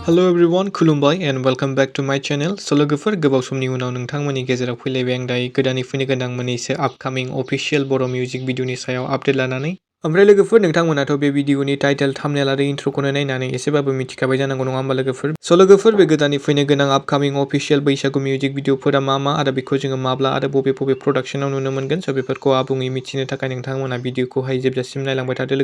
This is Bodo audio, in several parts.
Hello everyone, खुलुमबाय and welcome back to my channel. So लोगोफोर गोबाव समनि उनाव नोंथांमोननि गेजेराव फैलायबाय आं दायो गोदानै फैनो गोनां मोननैसो आपकामिं अफिशियेल बर' मिउजिक भिडिअनि सायाव आपडेट लानानै। ओमफ्राय लोगोफोर नोंथांमोनाथ' बे भिडिअनि टाइटेल थाम्बनेल आरो इन्ट्र'खौनो नायनानै एसेबाबो मिथिखाबाय जानांगौ नङा होमबा लोगोफोर। स' लोगोफोर बे गोदानै फैनो गोनां आपकामिं अफिशियेल बैसागु मिउजिक भिडिअफोरा मा आरो बेखौ जोङो माब्ला आरो बबे प्रडाक्शनाव नुनो मोनगोन। स' बेफोरखौ आबुङै मिथिनो थाखाय नोंथांमोना भिडिअखौहाय जोबजासिम नायलांबाय थादो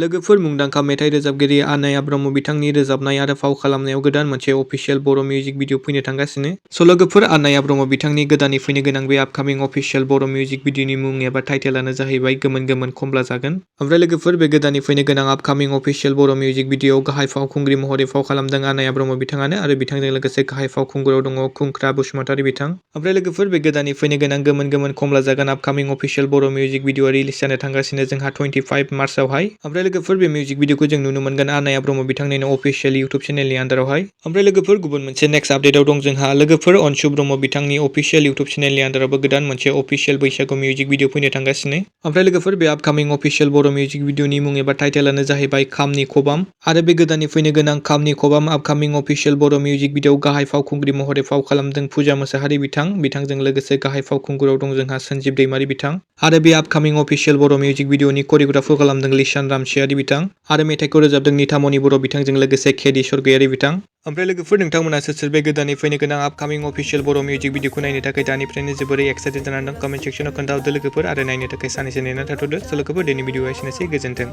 लोगोफोर मुंदांखा मेथाइ रोजाबगिरि आनाया ब्रह्म बिथांनि रोजाबनाय आरो फाव खालामनायाव गोदान मोनसे अफिशियेल बर' मिउजिक भिडिअ फैनो थांगासिनो। स' लोगोफोर आनाया ब्रह्म बिथांनि गोदानै फैनो गोनां बे आपकामिं अफिशियेल बर' मिउजिक भिडिअनि मुं एबा टाइटेलानो जाहैबाय गोमोन गोमोन खमला जागोन। ओमफ्राय लोगोफोर बे गोदानै फैनो गोनां आपकामिं अफिशियेल बर' मिउजिक भिडिअआव गाहाय फावखुंग्रि महरै फाव खालामदों आनाया ब्रह्म बिथाङानो आरो बिथांजों लोगोसे गाहाय फावखुंगुराव दङ खुंख्रा बसुमतारी बिथां। ओमफ्राय लोगोफोर बे गोदानै फैनो गोनां गोमोन गोमोन खमला जागोन आपकामिं अफिशियेल बर' मिउजिक भिडिअआ रिलिज जानो थांगासिनो जोंहा 25 मार्चआवहाय। ओमफ्राय लोगोफोर बे मिउजिक भिडिअखौ जों नुनो मोनगोन आनाया ब्रह्म बिथांनिनो अफिशियेल इउटुब चेनेलनि आन्दारावहाय। ओमफ्राय लोगोफोर गुबुन मोनसे नेक्स्ट आपडेटआव दं जोंहा लोगोफोर अनसु ब्रह्म बिथांनि अफिशियेल इउटुब चेनेलनि आन्दारावबो गोदान मोनसे अफिशियेल बैसागु मिउजिक भिडिअ फैनो थांगासिनो। ओमफ्राय लोगोफोर बे आपकामिं अफिशियेल बर' मिउजिक भिडिअनि मुं एबा टाइटेलानो जाहैबाय खामनि खबाम आरो बे गोदानै फैनो गोनां खामनि खबाम आपकामिं अफिशियेल बर' मिउजिक भिडिअआव गाहाय फावखुंग्रि महरै फाव खालामदों पुजा मुसाहारी बिथांजों लोगोसे गाहाय फावखुंगुराव दं जोंहा सन्जिब दैमारी बिथां आरो बे आपकामिं अफिशियेल बर' मिउजिक भिडिअनि करिय'ग्राफार खालामदों लिसान रामसियारि बिथां आरो मेथाइखौ रोजाबदों निथामनि बर' बिथांजों लोगोसे केडि स्वर्गयारी बिथां। ओमफ्राय लोगोफोर नोंथांमोना सोर बे गोदानै फैनो गोनां आपकामिं अफिशियेल बर' मिउजिक भिडिअखौ नायनो थाखाय दानिफ्रायनो जोबोरै एक्साइटेड जानानै दं कमेन्ट सेक्सनाव खोन्थाहरदो लोगोफोर आरो नायनो थाखाय सानैसो नेना थाथ'दो। स' लोगोफोर दिनै भिडिअआ एसेनोसै, गोजोन्थों।